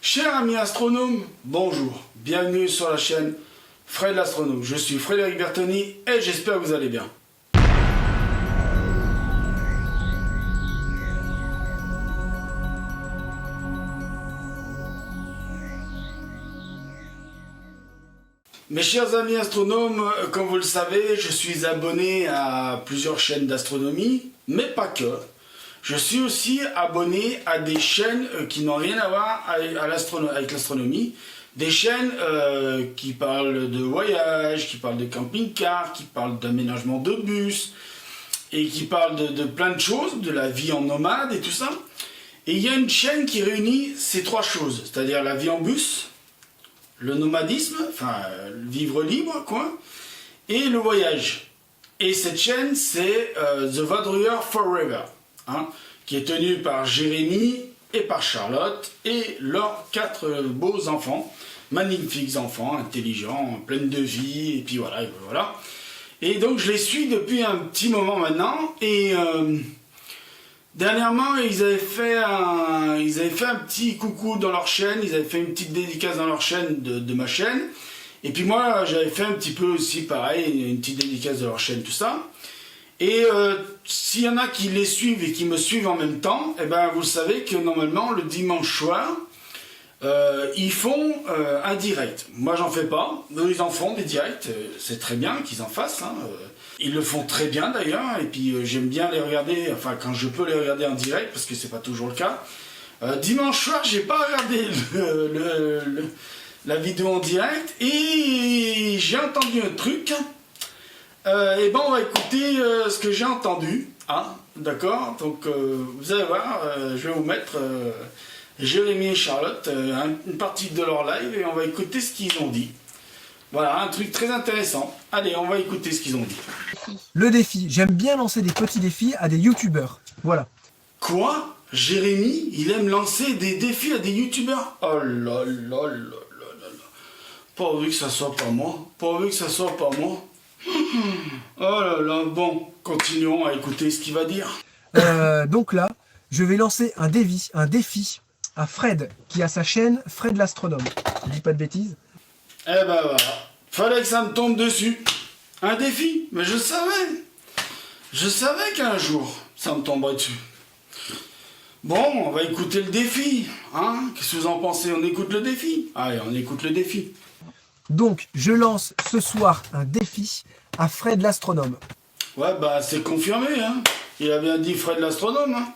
Cher ami astronome, bonjour, bienvenue sur la chaîne Fred l'astronome. Je suis Frédéric Bertoni et j'espère que vous allez bien. Mes chers amis astronomes, comme vous le savez, je suis abonné à plusieurs chaînes d'astronomie, mais pas que. Je suis aussi abonné à des chaînes qui n'ont rien à voir avec l'astronomie. Des chaînes qui parlent de voyage, qui parlent de camping-car, qui parlent d'aménagement de bus, et qui parlent de plein de choses, de la vie en nomade et tout ça. Et il y a une chaîne qui réunit ces trois choses, c'est-à-dire la vie en bus, le nomadisme, enfin vivre libre quoi, et le voyage. Et cette chaîne c'est The Vadrouilleur Forever, hein, qui est tenue par Jérémy et par Charlotte et leurs 4 beaux enfants, magnifiques enfants, intelligents, pleins de vie, et puis voilà, et voilà. Et donc je les suis depuis un petit moment maintenant, et dernièrement, ils avaient fait un petit coucou dans leur chaîne, ils avaient fait une petite dédicace dans leur chaîne de ma chaîne. Et puis moi, j'avais fait un petit peu aussi pareil, une petite dédicace de leur chaîne, tout ça. Et s'il y en a qui les suivent et qui me suivent en même temps, eh ben, vous savez que normalement, le dimanche soir, ils font un direct. Moi, j'en fais pas. Eux, ils en font des directs. C'est très bien qu'ils en fassent, hein. Ils le font très bien d'ailleurs, et puis j'aime bien les regarder, enfin quand je peux les regarder en direct, parce que c'est pas toujours le cas. Dimanche soir, j'ai pas regardé la vidéo en direct, et j'ai entendu un truc. Et ben on va écouter ce que j'ai entendu, hein, d'accord. Donc vous allez voir, je vais vous mettre Jérémy et Charlotte, une partie de leur live, et on va écouter ce qu'ils ont dit. Voilà, un truc très intéressant. Allez, on va écouter ce qu'ils ont dit. Le défi. J'aime bien lancer des petits défis à des youtubeurs. Voilà. Quoi? Jérémy, il aime lancer des défis à des youtubeurs? Oh là là là là là là. Pourvu que ça soit pas moi. Pourvu que ça soit pas moi. Oh là là. Bon, continuons à écouter ce qu'il va dire. Donc là, je vais lancer un défi à Fred, qui a sa chaîne Fred l'astronome. Je dis pas de bêtises. Eh ben voilà, fallait que ça me tombe dessus. Un défi, mais je savais qu'un jour, ça me tomberait dessus. Bon, on va écouter le défi, hein. Qu'est-ce que vous en pensez? On écoute le défi? Allez, on écoute le défi. Donc, je lance ce soir un défi à Fred l'astronome. Ouais, bah c'est confirmé, hein. Il a bien dit Fred l'astronome, hein.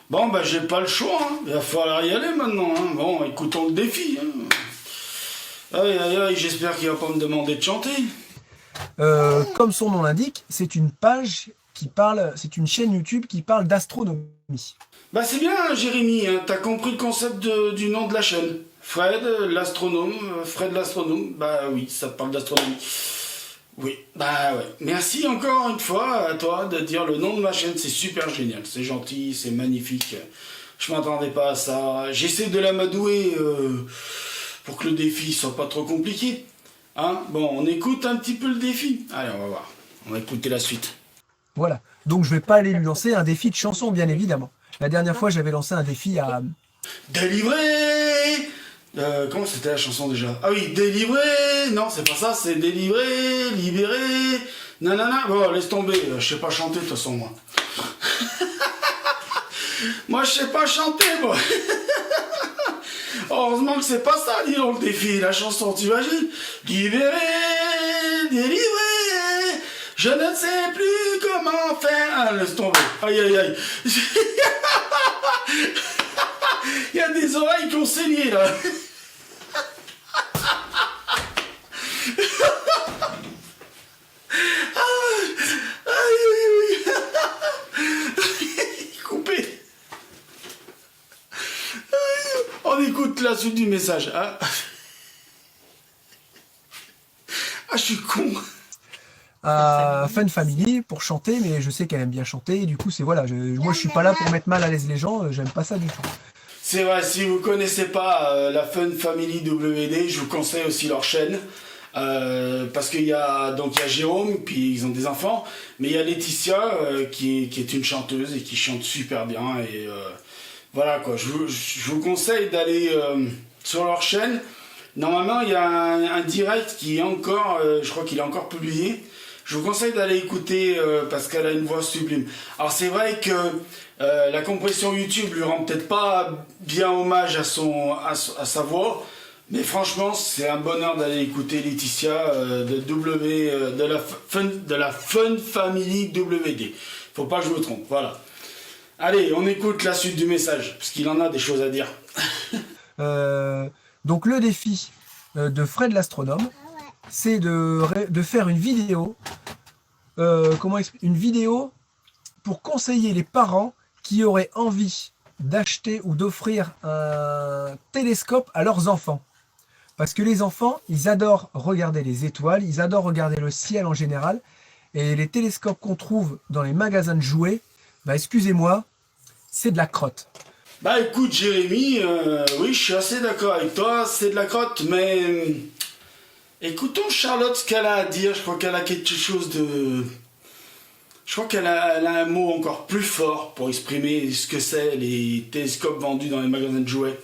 Bon, bah j'ai pas le choix, hein. Il va falloir y aller maintenant, hein. Bon, écoutons le défi, hein. Aïe aïe aïe, j'espère qu'il va pas me demander de chanter. Comme son nom l'indique, c'est une page qui parle, c'est une chaîne YouTube qui parle d'astronomie. Bah c'est bien, hein, Jérémy, hein, t'as compris le concept du nom de la chaîne. Fred l'astronome, Fred l'astronome, bah oui, ça parle d'astronomie. Oui, bah ouais. Merci encore une fois à toi de dire le nom de ma chaîne, c'est super génial, c'est gentil, c'est magnifique. Je m'attendais pas à ça. J'essaie de l'amadouer pour que le défi soit pas trop compliqué. Hein, bon, on écoute un petit peu le défi. Allez, on va voir. On va écouter la suite. Voilà. Donc je vais pas aller lui lancer un défi de chanson, bien évidemment. La dernière fois, j'avais lancé un défi à... Délivré. Comment c'était la chanson déjà? Ah oui, délivré. Non, c'est pas ça, c'est délivré, libéré. Nanana. Bon, laisse tomber. Je sais pas chanter de toute façon, moi. Moi, je sais pas chanter, moi. Heureusement que c'est pas ça, dis donc, le défi, la chanson, tu imagines? Libéré, délivré, je ne sais plus comment faire. Ah, laisse tomber. Aïe, aïe, aïe. Il y a des oreilles qui ont saigné, là. Aïe, aïe, aïe. Coupé. On écoute la suite du message. Hein. Ah, je suis con. Fun Family pour chanter, mais je sais qu'elle aime bien chanter, et du coup, c'est voilà. Moi, je suis pas là pour mettre mal à l'aise les gens, j'aime pas ça du tout. C'est vrai, si vous connaissez pas la Fun Family WD, je vous conseille aussi leur chaîne. Parce qu'il y a Jérôme, puis ils ont des enfants, mais il y a Laetitia qui est une chanteuse et qui chante super bien. Et voilà quoi, je vous conseille d'aller sur leur chaîne. Normalement, il y a un direct qui est encore, je crois qu'il est encore publié. Je vous conseille d'aller écouter parce qu'elle a une voix sublime. Alors c'est vrai que la compression YouTube lui rend peut-être pas bien hommage à sa voix, mais franchement c'est un bonheur d'aller écouter Laetitia de la Fun Family WD. Faut pas que je me trompe, voilà. Allez, on écoute la suite du message, parce qu'il en a des choses à dire. Donc le défi de Fred l'astronome, c'est de faire une vidéo, une vidéo pour conseiller les parents qui auraient envie d'acheter ou d'offrir un télescope à leurs enfants. Parce que les enfants, ils adorent regarder les étoiles, ils adorent regarder le ciel en général, et les télescopes qu'on trouve dans les magasins de jouets, bah excusez-moi, c'est de la crotte. Bah écoute Jérémy, oui je suis assez d'accord avec toi, c'est de la crotte, mais écoutons Charlotte ce qu'elle a à dire. Je crois qu'elle a quelque chose de... Je crois qu'elle a un mot encore plus fort pour exprimer ce que c'est les télescopes vendus dans les magasins de jouets.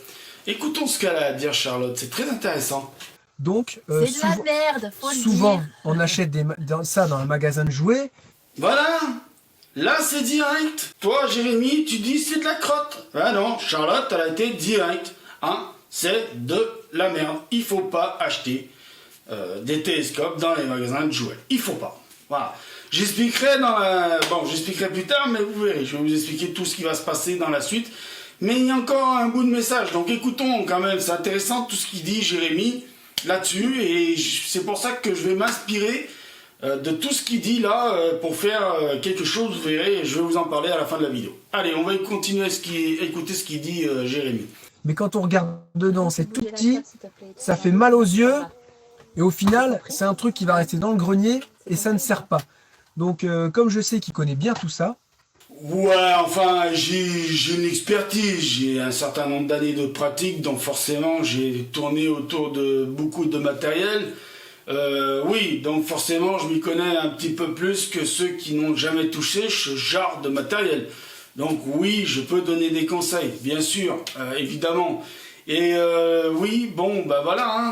Écoutons ce qu'elle a à dire Charlotte, c'est très intéressant. Donc, c'est de la merde, faut souvent le dire. on achète ça dans un magasin de jouets. Voilà, là c'est direct. Toi Jérémy, tu dis c'est de la crotte. Ah non, Charlotte elle a été directe. Hein, c'est de la merde. Il faut pas acheter des télescopes dans les magasins de jouets. Il faut pas. Voilà. J'expliquerai j'expliquerai plus tard, mais vous verrez, je vais vous expliquer tout ce qui va se passer dans la suite. Mais il y a encore un bout de message, donc écoutons quand même, c'est intéressant tout ce qu'il dit Jérémy là-dessus, et c'est pour ça que je vais m'inspirer de tout ce qu'il dit là pour faire quelque chose, vous verrez, je vais vous en parler à la fin de la vidéo. Allez, on va continuer à écouter ce qu'il dit Jérémy. Mais quand on regarde dedans, c'est tout petit, ça fait mal aux yeux, et au final, c'est un truc qui va rester dans le grenier, et ça ne sert pas. Donc, comme je sais qu'il connaît bien tout ça... Ouais, enfin, j'ai une expertise, j'ai un certain nombre d'années de pratique, donc forcément, j'ai tourné autour de beaucoup de matériel. Oui, donc forcément, je m'y connais un petit peu plus que ceux qui n'ont jamais touché ce genre de matériel. Donc oui, je peux donner des conseils, bien sûr, évidemment. Et oui, bon, bah voilà,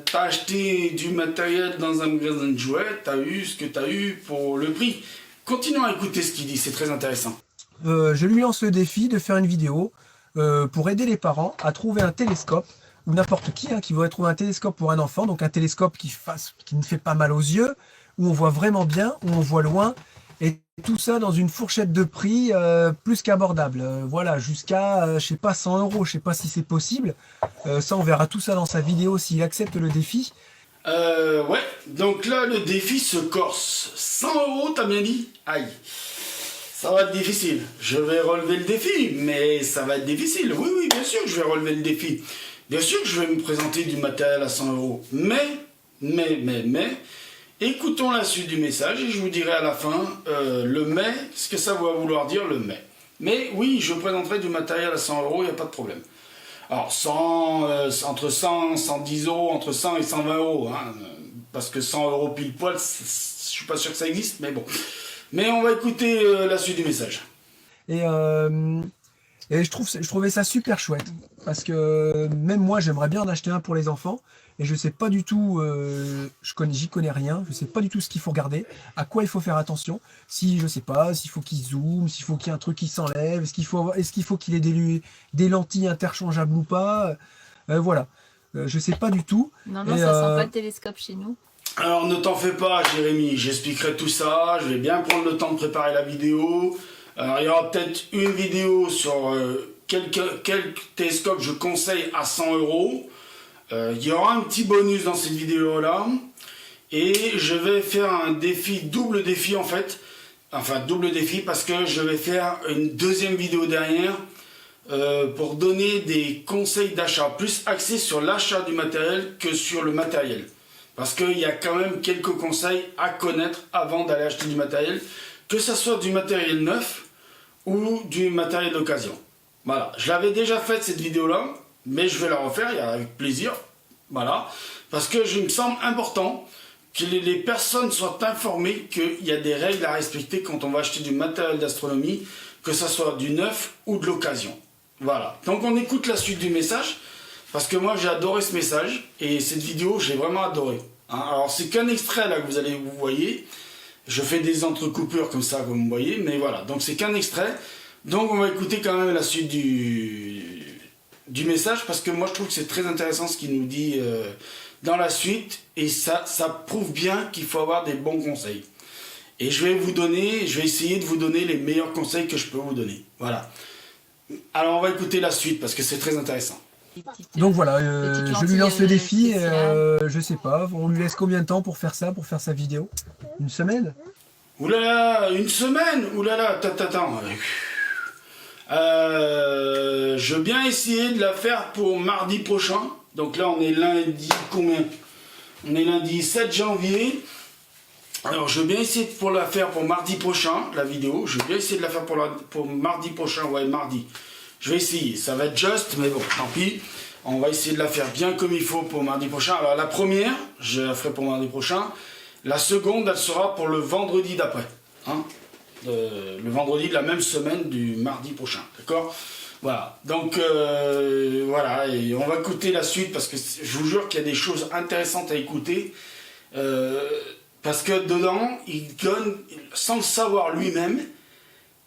t'as acheté du matériel dans un magasin de jouets, t'as eu ce que t'as eu pour le prix. Continuons à écouter ce qu'il dit, c'est très intéressant. Je lui lance le défi de faire une vidéo pour aider les parents à trouver un télescope, ou n'importe qui voudrait trouver un télescope pour un enfant, donc un télescope qui ne fait pas mal aux yeux, où on voit vraiment bien, où on voit loin, et tout ça dans une fourchette de prix plus qu'abordable. Voilà, jusqu'à, je sais pas, 100 €, je sais pas si c'est possible. Ça, on verra tout ça dans sa vidéo s'il accepte le défi. Ouais, donc là le défi se corse. 100 €, t'as bien dit? Aïe, ça va être difficile. Je vais relever le défi, mais ça va être difficile. Oui, oui, bien sûr que je vais relever le défi. Bien sûr que je vais me présenter du matériel à 100 €. Mais, écoutons la suite du message et je vous dirai à la fin le mais, ce que ça va vouloir dire le mais. Mais oui, je présenterai du matériel à 100 €, il n'y a pas de problème. Alors, entre 100 et 110 €, entre 100 et 120 €, hein, parce que 100 € pile poil, je suis pas sûr que ça existe, mais bon. Mais on va écouter la suite du message. Et je trouvais ça super chouette, parce que même moi, j'aimerais bien en acheter un pour les enfants, et je sais pas du tout, j'y connais rien, je sais pas du tout ce qu'il faut regarder, à quoi il faut faire attention, si je sais pas, s'il faut qu'il zoome, s'il faut qu'il y ait un truc qui s'enlève, est-ce qu'il faut qu'il ait des lentilles interchangeables ou pas, voilà, je sais pas du tout. Non, ça sent pas le télescope chez nous. Alors ne t'en fais pas Jérémy, j'expliquerai tout ça, je vais bien prendre le temps de préparer la vidéo. Alors il y aura peut-être une vidéo sur quel télescope je conseille à 100 €. Il y aura un petit bonus dans cette vidéo là et je vais faire un défi, double défi en fait, enfin double défi parce que je vais faire une deuxième vidéo derrière pour donner des conseils d'achat plus axés sur l'achat du matériel que sur le matériel, parce qu'il y a quand même quelques conseils à connaître avant d'aller acheter du matériel, que ce soit du matériel neuf ou du matériel d'occasion. Voilà, je l'avais déjà fait cette vidéo là, mais je vais la refaire avec plaisir, voilà, parce que je me semble important que les personnes soient informées qu'il y a des règles à respecter quand on va acheter du matériel d'astronomie, que ce soit du neuf ou de l'occasion. Voilà, donc on écoute la suite du message, parce que moi j'ai adoré ce message et cette vidéo j'ai vraiment adoré. Hein. Alors c'est qu'un extrait là que vous voyez. Je fais des entrecoupures comme ça, comme vous voyez, mais voilà. Donc c'est qu'un extrait. Donc on va écouter quand même la suite du message parce que moi je trouve que c'est très intéressant ce qu'il nous dit dans la suite et ça prouve bien qu'il faut avoir des bons conseils. Et je vais essayer de vous donner les meilleurs conseils que je peux vous donner. Voilà. Alors on va écouter la suite parce que c'est très intéressant. Donc voilà, je lui lance le défi. Je sais pas, on lui laisse combien de temps pour faire ça, pour faire sa vidéo? Une semaine? Oulala, une semaine? Oulala, attends. Je veux bien essayer de la faire pour mardi prochain. Donc là, on est lundi combien? On est lundi 7 janvier. Alors, je veux bien essayer de la faire pour mardi prochain, la vidéo. Je veux bien essayer de la faire pour mardi prochain. Ouais, mardi. Je vais essayer. Ça va être juste, mais bon, tant pis. On va essayer de la faire bien comme il faut pour mardi prochain. Alors, la première, je la ferai pour mardi prochain. La seconde, elle sera pour le vendredi d'après. Hein, le vendredi de la même semaine du mardi prochain. D'accord? Voilà. Donc, voilà. Et on va écouter la suite parce que je vous jure qu'il y a des choses intéressantes à écouter. Parce que dedans, il donne, sans le savoir lui-même,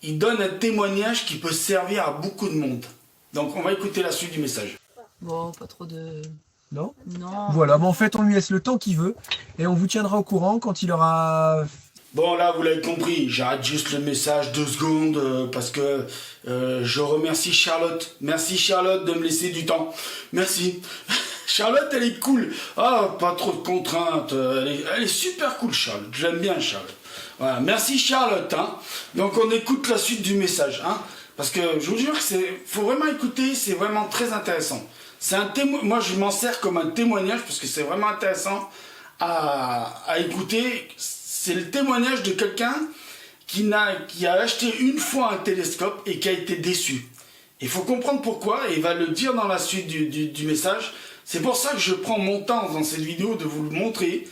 il donne un témoignage qui peut servir à beaucoup de monde. Donc, on va écouter la suite du message. Bon, pas trop de... Non? Non. Voilà, mais en fait, on lui laisse le temps qu'il veut et on vous tiendra au courant quand il aura... Bon, là, vous l'avez compris, j'arrête juste le message 2 secondes parce que je remercie Charlotte. Merci Charlotte de me laisser du temps. Merci. Charlotte, elle est cool. Ah, pas trop de contraintes. Elle est super cool, Charlotte. J'aime bien Charlotte. Voilà, merci Charlotte. Hein. Donc, on écoute la suite du message. Hein, parce que je vous jure que faut vraiment écouter, c'est vraiment très intéressant. Moi, je m'en sers comme un témoignage parce que c'est vraiment intéressant à écouter. C'est le témoignage de quelqu'un qui a acheté une fois un télescope et qui a été déçu. Il faut comprendre pourquoi, et il va le dire dans la suite du message. C'est pour ça que je prends mon temps dans cette vidéo de vous le montrer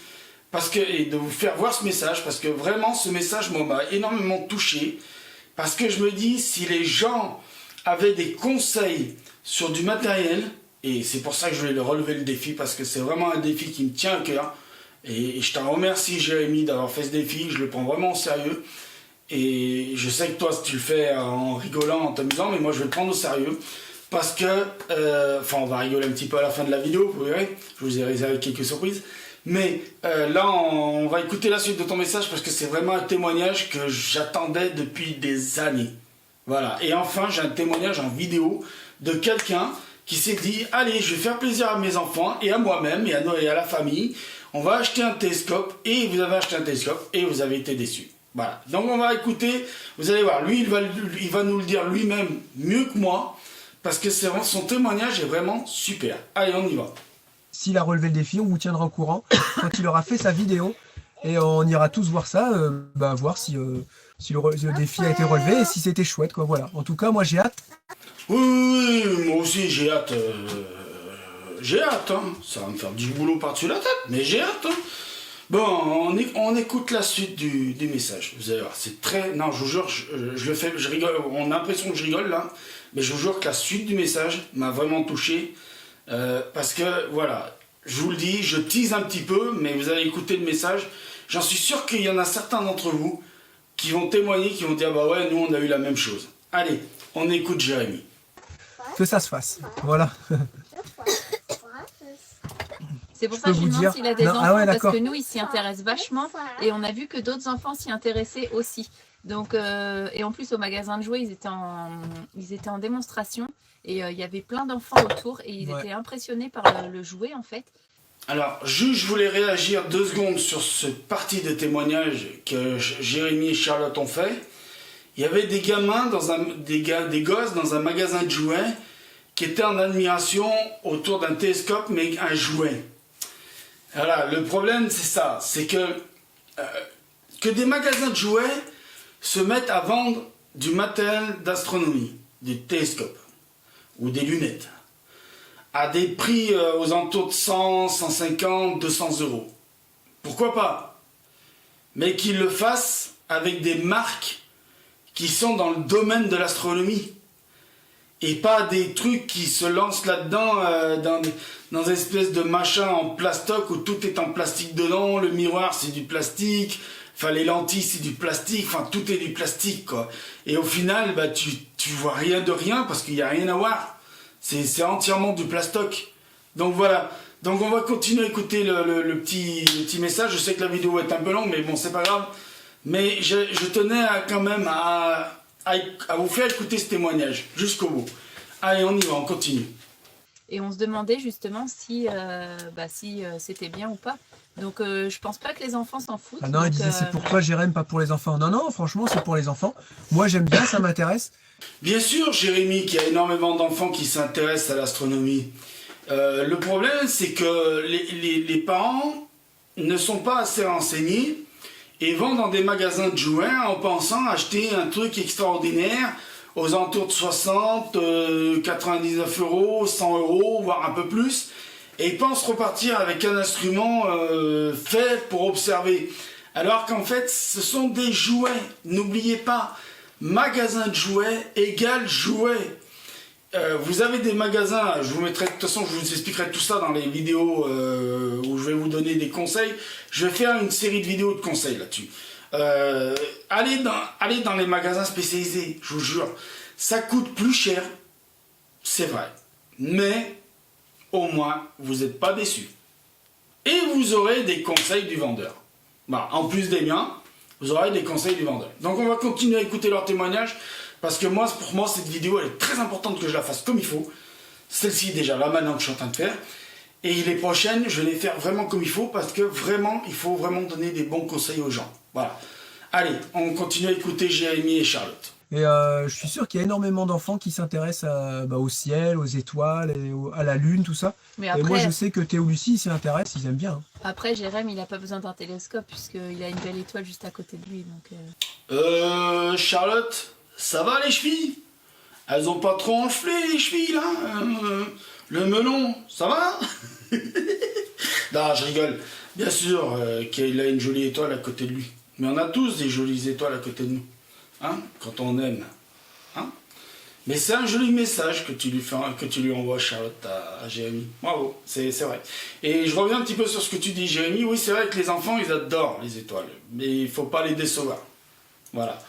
et de vous faire voir ce message, parce que vraiment ce message m'a énormément touché, parce que je me dis, si les gens avaient des conseils sur du matériel, et c'est pour ça que je voulais relever le défi, parce que c'est vraiment un défi qui me tient à cœur, et je t'en remercie Jérémy d'avoir fait ce défi, je le prends vraiment au sérieux, et je sais que toi tu le fais en rigolant, en t'amusant, mais moi je vais le prendre au sérieux, parce que, on va rigoler un petit peu à la fin de la vidéo, vous verrez, je vous ai réservé quelques surprises, mais là on va écouter la suite de ton message, parce que c'est vraiment un témoignage que j'attendais depuis des années, voilà, et enfin j'ai un témoignage en vidéo de quelqu'un qui s'est dit, allez, je vais faire plaisir à mes enfants, et à moi-même, et à la famille, on va acheter un télescope, et vous avez acheté un télescope, et vous avez été déçus. Voilà. Donc on va écouter, vous allez voir, lui, il va nous le dire lui-même mieux que moi, parce que son témoignage est vraiment super. Allez, on y va. S'il a relevé le défi, on vous tiendra au courant quand il aura fait sa vidéo, et on ira tous voir ça, voir si le défi a été relevé, et si c'était chouette, quoi, voilà. En tout cas, moi j'ai hâte. Oui, moi aussi j'ai hâte. J'ai hâte, hein. Ça va me faire du boulot par-dessus la tête, mais j'ai hâte, hein. Bon, on écoute la suite du message. Vous allez voir, c'est très... Non, je vous jure, je le fais, je rigole. On a l'impression que je rigole, là. Mais je vous jure que la suite du message m'a vraiment touché. Parce que, voilà, je vous le dis, je tease un petit peu, mais vous allez écouter le message. J'en suis sûr qu'il y en a certains d'entre vous qui vont témoigner, qui vont dire, bah ouais, nous, on a eu la même chose. Allez, on écoute Jérémy. Que ça se fasse, voilà. C'est pour ça que je lui demande s'il a des non, enfants, ah ouais, parce que nous, il s'y intéresse vachement, et on a vu que d'autres enfants s'y intéressaient aussi. Donc, et en plus, au magasin de jouets, ils étaient en démonstration, et il y avait plein d'enfants autour, et ils étaient impressionnés par le jouet, en fait. Alors, je voulais réagir 2 secondes sur cette partie de témoignage que Jérémy et Charlotte ont fait. Il y avait des gamins, des gosses dans un magasin de jouets qui étaient en admiration autour d'un télescope, mais un jouet. Voilà, le problème c'est ça, c'est que des magasins de jouets se mettent à vendre du matériel d'astronomie, des télescopes ou des lunettes, à des prix aux alentours de 100, 150, 200 euros. Pourquoi pas? Mais qu'ils le fassent avec des marques qui sont dans le domaine de l'astronomie. Et pas des trucs qui se lancent là-dedans dans des espèces de machins en plastoc où tout est en plastique dedans, le miroir c'est du plastique, enfin les lentilles c'est du plastique, enfin tout est du plastique quoi. Et au final, bah, tu vois rien de rien parce qu'il n'y a rien à voir. C'est entièrement du plastoc. Donc voilà. Donc on va continuer à écouter le petit message. Je sais que la vidéo est un peu longue, mais bon, c'est pas grave. Mais je tenais quand même à vous faire écouter ce témoignage jusqu'au bout. Allez, on y va, on continue. Et on se demandait justement si, c'était bien ou pas. Donc je pense pas que les enfants s'en foutent. Ah non, il donc, disait c'est pour toi Jérém, pas pour les enfants. Non, non, franchement, c'est pour les enfants. Moi, j'aime bien, ça m'intéresse. Bien sûr, Jérémy, qu'il y a énormément d'enfants qui s'intéressent à l'astronomie. Le problème, c'est que les parents ne sont pas assez renseignés et vont dans des magasins de jouets en pensant acheter un truc extraordinaire aux alentours de 60, 99 euros, 100 euros, voire un peu plus. Et ils pensent repartir avec un instrument fait pour observer. Alors qu'en fait, ce sont des jouets. N'oubliez pas, magasin de jouets égale jouets. Vous avez des magasins, je vous mettrai, de toute façon je vous expliquerai tout ça dans les vidéos où je vais vous donner des conseils. Je vais faire une série de vidéos de conseils là-dessus. Allez dans les magasins spécialisés, je vous jure. Ça coûte plus cher, c'est vrai. Mais au moins, vous n'êtes pas déçus. Et vous aurez des conseils du vendeur. Bah, en plus des miens, vous aurez des conseils du vendeur. Donc on va continuer à écouter leur témoignage. Parce que moi, pour moi, cette vidéo, elle est très importante que je la fasse comme il faut. Celle-ci, déjà, là, maintenant que je suis en train de faire. Et les prochaines, je vais les faire vraiment comme il faut, parce que vraiment, il faut vraiment donner des bons conseils aux gens. Voilà. Allez, on continue à écouter Jérémy et Charlotte. Et je suis sûr qu'il y a énormément d'enfants qui s'intéressent au ciel, aux étoiles, et à la lune, tout ça. Mais Et après, moi, je sais que Théo Lucie, ils s'y intéressent, ils aiment bien. Hein. après Jérém, il n'a pas besoin d'un télescope puisqu'il a une belle étoile juste à côté de lui. Charlotte, ça va les chevilles? Elles ont pas trop enflé les chevilles là? Le melon, ça va? Non, je rigole. Bien sûr qu'il a une jolie étoile à côté de lui. Mais on a tous des jolies étoiles à côté de nous. Hein? Quand on aime. Hein? Mais c'est un joli message que tu lui envoies, Charlotte, à Jérémy. Bravo, c'est vrai. Et je reviens un petit peu sur ce que tu dis, Jérémy. Oui, c'est vrai que les enfants, ils adorent les étoiles. Mais il faut pas les décevoir. Voilà.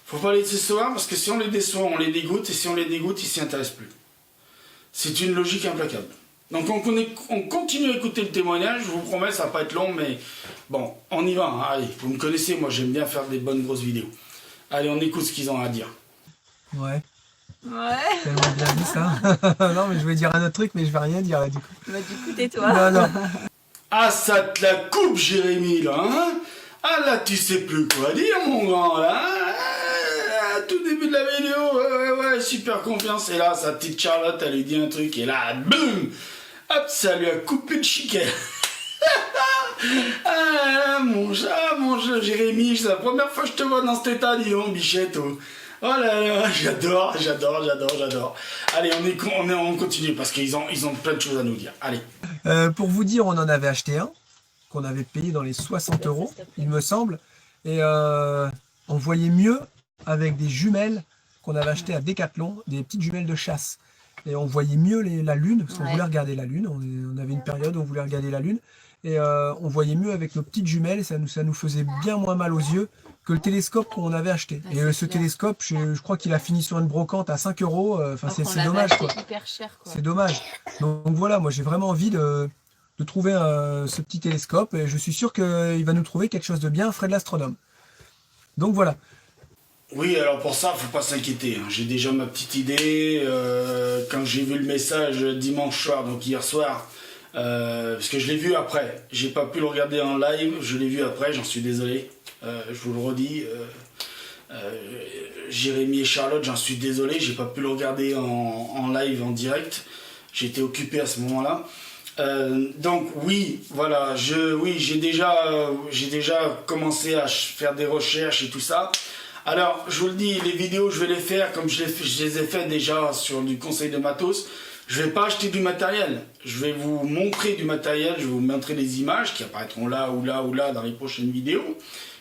Faut pas les décevoir parce que si on les déçoit, on les dégoûte. Et si on les dégoûte, ils s'y intéressent plus. C'est une logique implacable. Donc on continue à écouter le témoignage. Je vous promets, ça va pas être long, mais bon, on y va. Hein. Allez, vous me connaissez, moi j'aime bien faire des bonnes grosses vidéos. Allez, on écoute ce qu'ils ont à dire. Ouais. Ouais. Tellement bien dit ça. Non, mais je vais dire un autre truc, mais je vais rien dire là du coup. Bah, du coup, tais-toi. Non, non. Ah, ça te la coupe, Jérémy, là, hein? Ah, là, tu sais plus quoi dire, mon grand, là. Tout début de la vidéo, ouais, super confiance. Et là, sa petite Charlotte, elle lui dit un truc, et là, boum! Hop, ça lui a coupé le chiquet. Ah, mon chat, Jérémy, c'est la première fois que je te vois dans cet état, dis donc, bichette. Oh là là, j'adore. Allez, on continue, parce qu'ils ont plein de choses à nous dire. Allez. Pour vous dire, on en avait acheté un, qu'on avait payé dans les 60 €, il me semble. Et on voyait mieux avec des jumelles qu'on avait achetées à Decathlon, des petites jumelles de chasse. Et on voyait mieux la lune, parce qu'on voulait regarder la lune. On avait une période où on voulait regarder la lune. Et on voyait mieux avec nos petites jumelles, et ça nous faisait bien moins mal aux yeux que le télescope qu'on avait acheté. Ah, et ce clair. télescope, je crois qu'il a fini sur une brocante à 5 €. Enfin, c'est dommage, quoi. Hyper cher, quoi. C'est dommage. Donc voilà, moi j'ai vraiment envie de trouver ce petit télescope, et je suis sûr qu'il va nous trouver quelque chose de bien, Fred l'astronome. Donc voilà. Oui, alors pour ça, faut pas s'inquiéter. Hein. J'ai déjà ma petite idée. Quand j'ai vu le message dimanche soir, donc hier soir, parce que je l'ai vu après. J'ai pas pu le regarder en live, je l'ai vu après, j'en suis désolé. Je vous le redis. Jérémy et Charlotte, j'en suis désolé, j'ai pas pu le regarder en live, en direct. J'étais occupé à ce moment-là. Donc oui, voilà, j'ai déjà commencé à faire des recherches et tout ça. Alors, je vous le dis, les vidéos, je vais les faire comme je les ai fait déjà sur du conseil de matos. Je vais pas acheter du matériel. Je vais vous montrer du matériel, je vais vous montrer des images qui apparaîtront là ou là ou là dans les prochaines vidéos,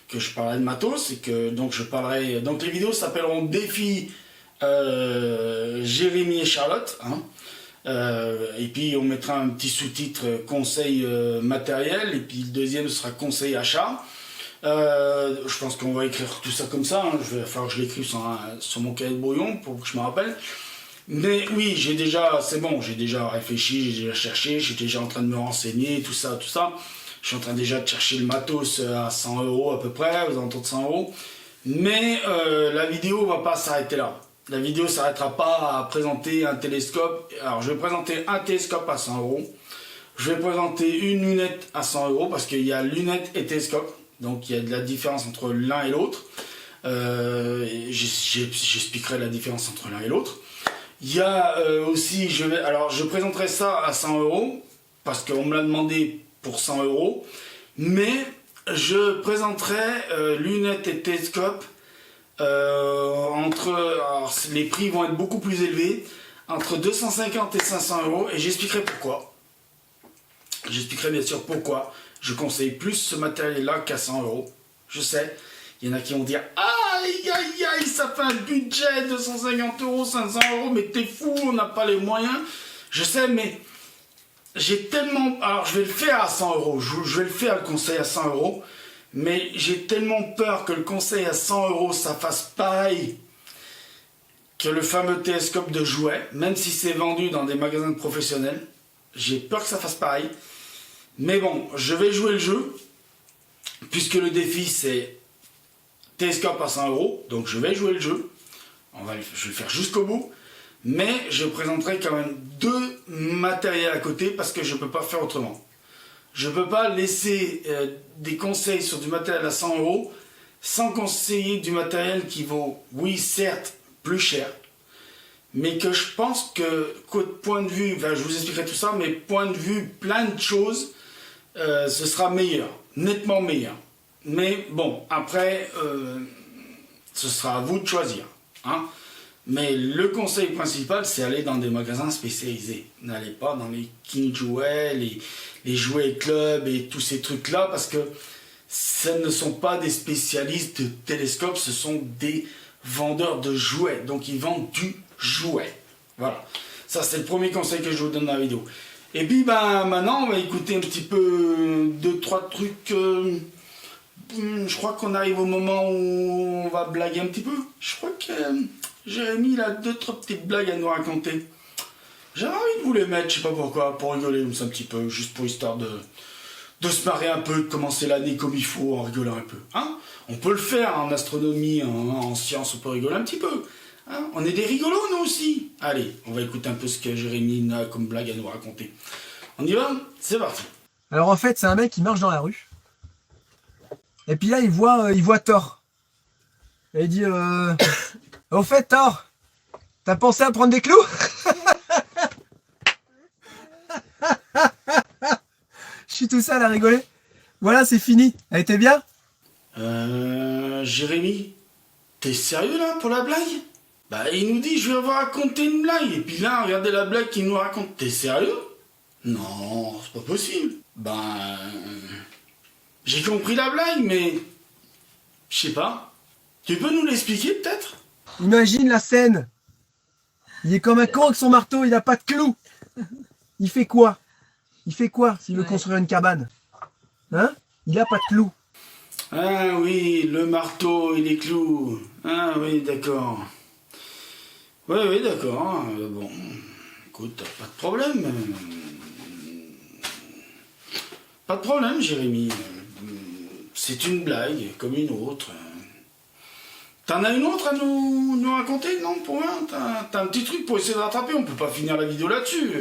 que je parlerai de matos et que donc je parlerai. Donc les vidéos s'appelleront défi Jérémy et Charlotte. Hein. Et puis on mettra un petit sous-titre conseil matériel. Et puis le deuxième sera conseil achat. Je pense qu'on va écrire tout ça comme ça. Hein. Je vais falloir que je l'écrive sur mon cahier de brouillon pour que je me rappelle. Mais oui, c'est bon, j'ai déjà réfléchi, j'ai déjà cherché, j'étais déjà en train de me renseigner, tout ça. Je suis en train déjà de chercher le matos à 100 € à peu près, aux alentours de 100 €. Mais la vidéo va pas s'arrêter là. La vidéo s'arrêtera pas à présenter un télescope. Alors je vais présenter un télescope à 100 €. Je vais présenter une lunette à 100 € parce qu'il y a lunette et télescope. Donc il y a de la différence entre l'un et l'autre. J'expliquerai la différence entre l'un et l'autre. Il y a aussi, je présenterai ça à 100 € parce qu'on me l'a demandé pour 100 €, mais je présenterai lunettes et télescopes alors les prix vont être beaucoup plus élevés, entre 250 et 500 € et j'expliquerai pourquoi. J'expliquerai bien sûr pourquoi je conseille plus ce matériel-là qu'à 100 €. Je sais, il y en a qui vont dire « Aïe, aïe, aïe, ça fait un budget de 150 €, 500 €, mais t'es fou, on n'a pas les moyens. » Je sais, mais j'ai tellement... Alors, je vais le faire à 100 €, je vais le faire le conseil à 100 €, mais j'ai tellement peur que le conseil à 100 €, ça fasse pareil que le fameux télescope de jouet, même si c'est vendu dans des magasins de professionnels. J'ai peur que ça fasse pareil. Mais bon, je vais jouer le jeu, puisque le défi, c'est télescope à 100 €, donc je vais jouer le jeu. Je vais le faire jusqu'au bout. Mais je présenterai quand même deux matériels à côté parce que je ne peux pas faire autrement. Je ne peux pas laisser des conseils sur du matériel à 100 € sans conseiller du matériel qui vaut, oui certes, plus cher, mais que je pense que, point de vue, je vous expliquerai tout ça, mais point de vue plein de choses, ce sera meilleur, nettement meilleur. Mais bon, après, ce sera à vous de choisir. Hein. Mais le conseil principal, c'est aller dans des magasins spécialisés. N'allez pas dans les King Jouets, les jouets clubs et tous ces trucs-là, parce que ce ne sont pas des spécialistes de télescopes, ce sont des vendeurs de jouets. Donc ils vendent du jouet. Voilà. Ça, c'est le premier conseil que je vous donne dans la vidéo. Et puis, maintenant, on va écouter un petit peu 2-3 trucs. Je crois qu'on arrive au moment où on va blaguer un petit peu. Je crois que Jérémy, il a 2-3 petites blagues à nous raconter. J'avais envie de vous les mettre, je sais pas pourquoi, pour rigoler comme ça un petit peu, juste pour histoire de se marrer un peu, de commencer l'année comme il faut, en rigolant un peu. Hein, on peut le faire en astronomie, en sciences, on peut rigoler un petit peu. Hein, on est des rigolos, nous aussi. Allez, on va écouter un peu ce que Jérémy a comme blague à nous raconter. On y va? C'est parti. Alors en fait, c'est un mec qui marche dans la rue. Et puis là, il voit Thor. Et il dit au fait, Thor, t'as pensé à prendre des clous? Je suis tout seul à rigoler. Voilà, c'est fini. Elle était bien? Jérémy, t'es sérieux là pour la blague? Il nous dit je vais vous raconter une blague. Et puis là, regardez la blague qu'il nous raconte. T'es sérieux? Non, c'est pas possible. J'ai compris la blague, mais je sais pas. Tu peux nous l'expliquer peut-être? Imagine la scène. Il est comme un con avec son marteau, il n'a pas de clous. Il fait quoi? Il fait quoi s'il veut construire une cabane? Hein? Il n'a pas de clous. Ah oui, le marteau et les clous. Ah oui, d'accord. Oui, d'accord. Bon, écoute, pas de problème. Pas de problème, Jérémy. C'est une blague, comme une autre. T'en as une autre à nous raconter? Non, pour moi, t'as un petit truc pour essayer de rattraper. On peut pas finir la vidéo là-dessus.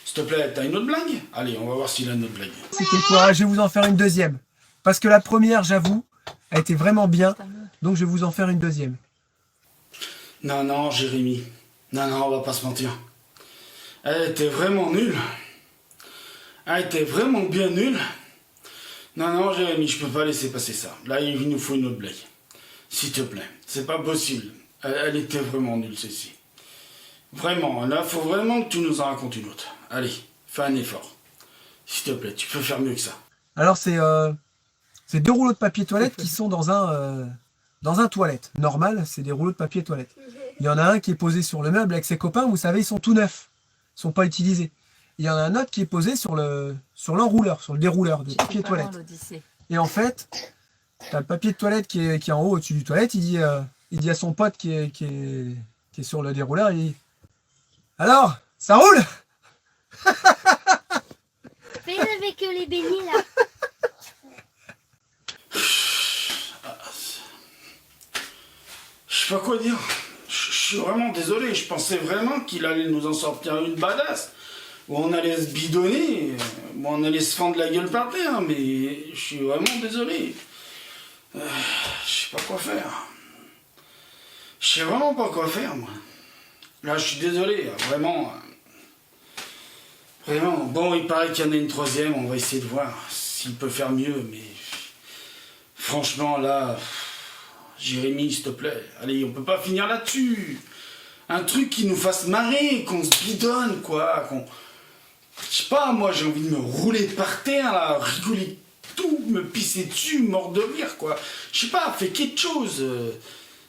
S'il te plaît, t'as une autre blague? Allez, on va voir s'il a une autre blague. C'était quoi? Je vais vous en faire une deuxième. Parce que la première, j'avoue, a été vraiment bien. Donc je vais vous en faire une deuxième. Non, Jérémy. Non, on va pas se mentir. Elle était vraiment nulle. Elle était vraiment bien nulle. Non, Jérémy, je peux pas laisser passer ça. Là, il nous faut une autre blague. S'il te plaît. C'est pas possible. Elle était vraiment nulle, celle-ci. Vraiment, là, faut vraiment que tu nous en racontes une autre. Allez, fais un effort. S'il te plaît, tu peux faire mieux que ça. Alors, c'est 2 rouleaux de papier toilette qui sont dans un toilette. Normal, c'est des rouleaux de papier toilette. Il y en a un qui est posé sur le meuble avec ses copains, vous savez, ils sont tout neufs. Ils sont pas utilisés. Il y en a un autre qui est posé sur l'enrouleur, sur le dérouleur de papier toilette. Et en fait, tu as le papier de toilette qui est en haut au-dessus du toilette, il dit à son pote qui est sur le dérouleur, il dit « Alors, ça roule ?» Fais avec les beignets là. Je sais pas quoi dire. Je suis vraiment désolé. Je pensais vraiment qu'il allait nous en sortir une badass. Où on allait se bidonner. Où on allait se fendre la gueule par terre. Mais je suis vraiment désolé. Je sais pas quoi faire. Je sais vraiment pas quoi faire, moi. Là, je suis désolé. Vraiment. Vraiment. Bon, il paraît qu'il y en a une troisième. On va essayer de voir s'il peut faire mieux. Mais franchement, là... Jérémy, s'il te plaît, allez, on peut pas finir là-dessus. Un truc qui nous fasse marrer, qu'on se bidonne, quoi. Je sais pas, moi, j'ai envie de me rouler par terre, là, rigoler tout, me pisser dessus, mort de rire, quoi. Je sais pas, fais quelque chose.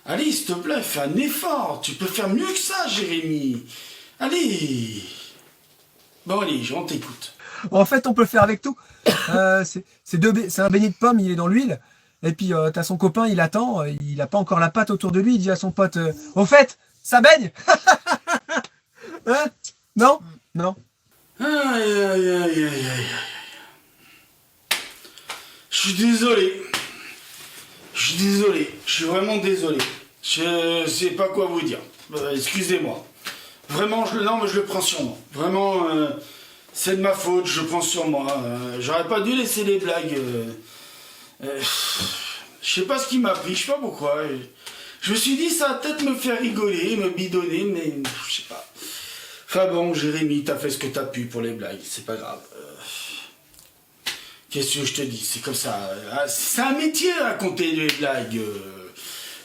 Allez, s'il te plaît, fais un effort. Tu peux faire mieux que ça, Jérémy. Allez. Bon, allez, on t'écoute. En fait, on peut le faire avec tout. C'est un beignet de pomme, il est dans l'huile. Et puis, t'as son copain, il attend, il a pas encore la pâte autour de lui, il dit à son pote, au fait, ça baigne. Hein? Non? Non. Aïe, aïe, aïe, aïe, aïe. Je suis désolé. Je suis désolé. Je suis vraiment désolé. Je sais pas quoi vous dire. Excusez-moi. Vraiment, non, mais je le prends sur moi. Vraiment, c'est de ma faute, je le prends sur moi. J'aurais pas dû laisser les blagues... je sais pas ce qui m'a pris, je sais pas pourquoi. Je me suis dit ça va peut-être me faire rigoler, me bidonner, mais je sais pas. Enfin bon, Jérémy, t'as fait ce que t'as pu pour les blagues, c'est pas grave. Qu'est-ce que je te dis, c'est comme ça. C'est un métier à raconter des blagues,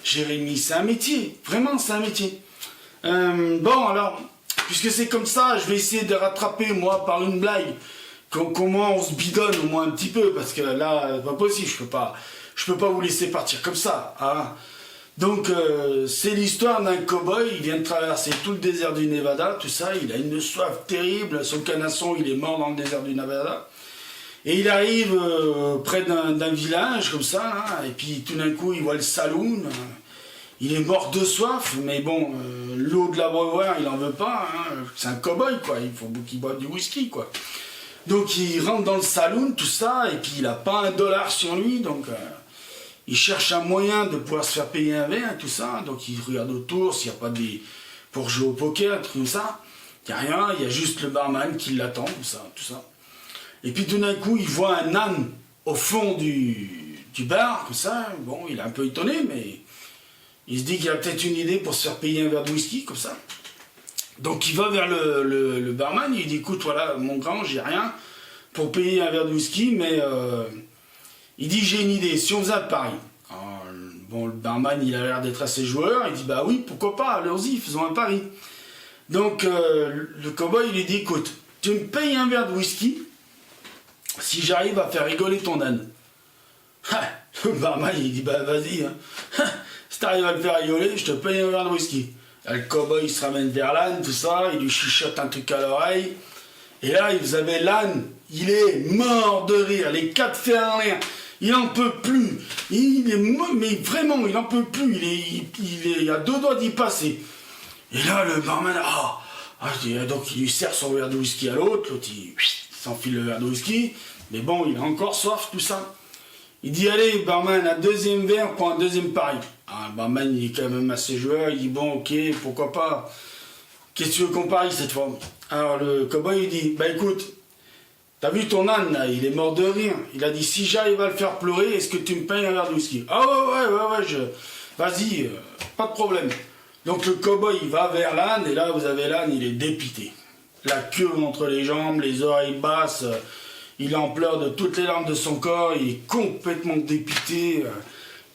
Jérémy, c'est un métier. Vraiment, c'est un métier. Bon, alors, puisque c'est comme ça, je vais essayer de rattraper, moi, par une blague. Comment on se bidonne au moins un petit peu, parce que là, pas possible, je peux pas vous laisser partir comme ça. Hein. Donc, c'est l'histoire d'un cow-boy, il vient de traverser tout le désert du Nevada, tout ça, il a une soif terrible, son canasson, il est mort dans le désert du Nevada. Et il arrive près d'un village, comme ça, hein, et puis tout d'un coup, il voit le saloon, il est mort de soif, mais bon, l'eau de l'abreuvoir, il en veut pas, hein, c'est un cow-boy, quoi, il faut qu'il boive du whisky, quoi. Donc il rentre dans le saloon, tout ça, et puis il n'a pas $1 sur lui, donc il cherche un moyen de pouvoir se faire payer un verre, tout ça, donc il regarde autour s'il n'y a pas des... pour jouer au poker, un truc comme ça. Il n'y a rien, il y a juste le barman qui l'attend, tout ça. Et puis tout d'un coup, il voit un âne au fond du bar, comme ça, bon, il est un peu étonné, mais il se dit qu'il a peut-être une idée pour se faire payer un verre de whisky, comme ça. Donc il va vers le barman, il dit écoute voilà mon grand, j'ai rien pour payer un verre de whisky, mais il dit j'ai une idée, si on faisait un pari. Alors, bon le barman il a l'air d'être assez joueur, il dit bah oui pourquoi pas, allons-y, faisons un pari. Donc le cow-boy il lui dit écoute, tu me payes un verre de whisky si j'arrive à faire rigoler ton âne. Le barman il dit bah vas-y, hein. Si t'arrives à le faire rigoler, je te paye un verre de whisky. Là, le cow-boy il se ramène vers l'âne, tout ça, il lui chuchote un truc à l'oreille. Et là, vous avez l'âne, il est mort de rire, les quatre fers en l'air. Il en peut plus. Il est mort, mais vraiment, il en peut plus. Il a deux doigts d'y passer. Et là, le barman, donc il lui sert son verre de whisky à l'autre il s'enfile le verre de whisky. Mais bon, il a encore soif, tout ça. Il dit, allez, barman, un deuxième verre pour un deuxième pari. Le barman, il est quand même assez joueur, il dit, bon, ok, pourquoi pas. Qu'est-ce que tu veux qu'on parie cette fois? Alors le cow-boy, il dit, bah écoute, t'as vu ton âne, là, il est mort de rire. Il a dit, si j'arrive à le faire pleurer, est-ce que tu me payes un verre de whisky? Ah ouais, vas-y, pas de problème. Donc le cow-boy, il va vers l'âne, et là, vous avez l'âne, il est dépité. La queue entre les jambes, les oreilles basses, il en pleure de toutes les larmes de son corps, il est complètement dépité.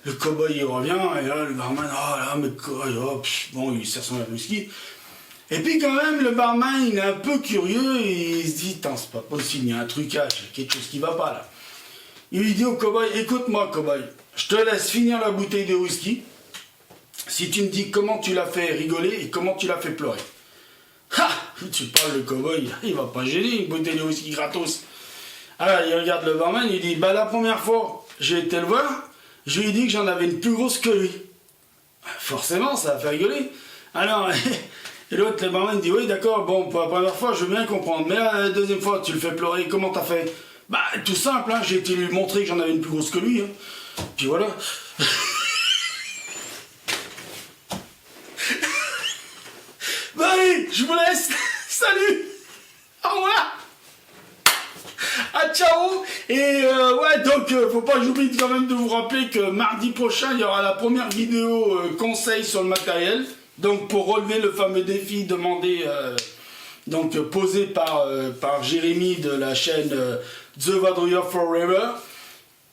Le cow-boy il revient, et là le barman, bon, il sert son verre de whisky. Et puis quand même, le barman, il est un peu curieux, et il se dit, c'est pas possible, il y a un trucage, il y a quelque chose qui va pas là. Il lui dit au cow-boy, écoute-moi cow-boy, je te laisse finir la bouteille de whisky, si tu me dis comment tu l'as fait rigoler et comment tu l'as fait pleurer. Ha! Tu parles le cow-boy, il va pas gêner une bouteille de whisky gratos. Alors il regarde le barman, il dit, bah la première fois, j'ai été le voir, je lui ai dit que j'en avais une plus grosse que lui. Forcément, ça a fait rigoler. Alors, et l'autre, le barman dit, oui d'accord, bon, pour la première fois, je veux bien comprendre, mais la deuxième fois, tu le fais pleurer, comment t'as fait? Bah tout simple, hein, j'ai été lui montrer que j'en avais une plus grosse que lui. Hein. Puis voilà. Bah allez, je vous laisse. Salut. Au revoir. Ah ciao. Et ouais, donc faut pas que j'oublie quand même de vous rappeler que mardi prochain, il y aura la première vidéo conseil sur le matériel. Donc pour relever le fameux défi demandé, donc posé par Jérémy de la chaîne The Vadrouilleur Forever.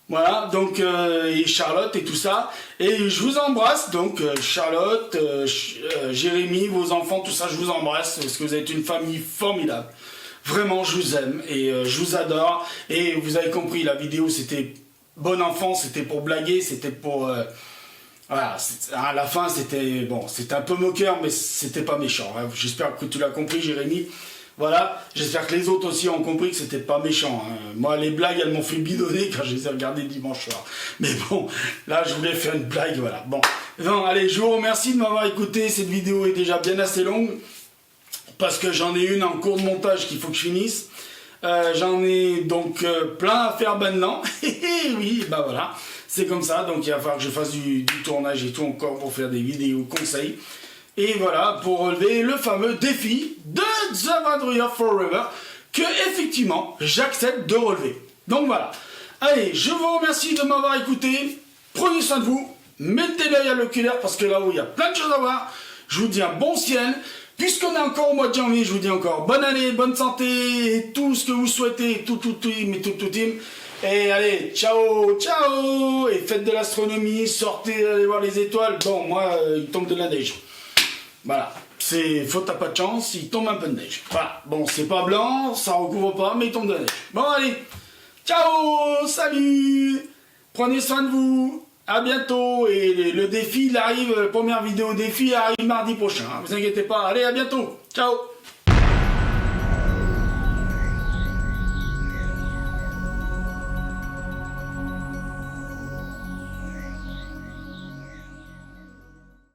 Voilà, donc et Charlotte et tout ça. Et je vous embrasse, donc Charlotte, Jérémy, vos enfants, tout ça, je vous embrasse parce que vous êtes une famille formidable. Vraiment, je vous aime et je vous adore. Et vous avez compris, la vidéo c'était bon enfant, c'était pour blaguer, c'était pour... voilà, à la fin c'était bon, c'était un peu moqueur, mais c'était pas méchant. Hein. J'espère que tu l'as compris, Jérémy. Voilà, j'espère que les autres aussi ont compris que c'était pas méchant. Hein. Moi, les blagues, elles m'ont fait bidonner quand je les ai regardées dimanche soir. Mais bon, là, je voulais faire une blague, voilà. Bon, allez, je vous remercie de m'avoir écouté. Cette vidéo est déjà bien assez longue parce que j'en ai une en cours de montage qu'il faut que je finisse. J'en ai donc plein à faire maintenant. Oui, bah voilà, c'est comme ça. Donc, il va falloir que je fasse du tournage et tout encore pour faire des vidéos conseils. Et voilà, pour relever le fameux défi de The Vadrouilleur Forever, que effectivement, j'accepte de relever. Donc voilà. Allez, je vous remercie de m'avoir écouté. Prenez soin de vous. Mettez l'œil à l'oculaire parce que là-haut, il y a plein de choses à voir. Je vous dis un bon ciel. Puisqu'on est encore au mois de janvier, je vous dis encore bonne année, bonne santé, et tout ce que vous souhaitez, tout team. Et allez, ciao, ciao. Et faites de l'astronomie, sortez, allez voir les étoiles. Bon, moi, il tombe de la neige. Voilà, faut t'as pas de chance, il tombe un peu de neige. Voilà, bon, c'est pas blanc, ça recouvre pas, mais il tombe de la neige. Bon, allez, ciao, salut, prenez soin de vous, à bientôt. Et le défi, il arrive, la première vidéo défi arrive mardi prochain. Hein, vous inquiétez pas, allez, à bientôt, ciao.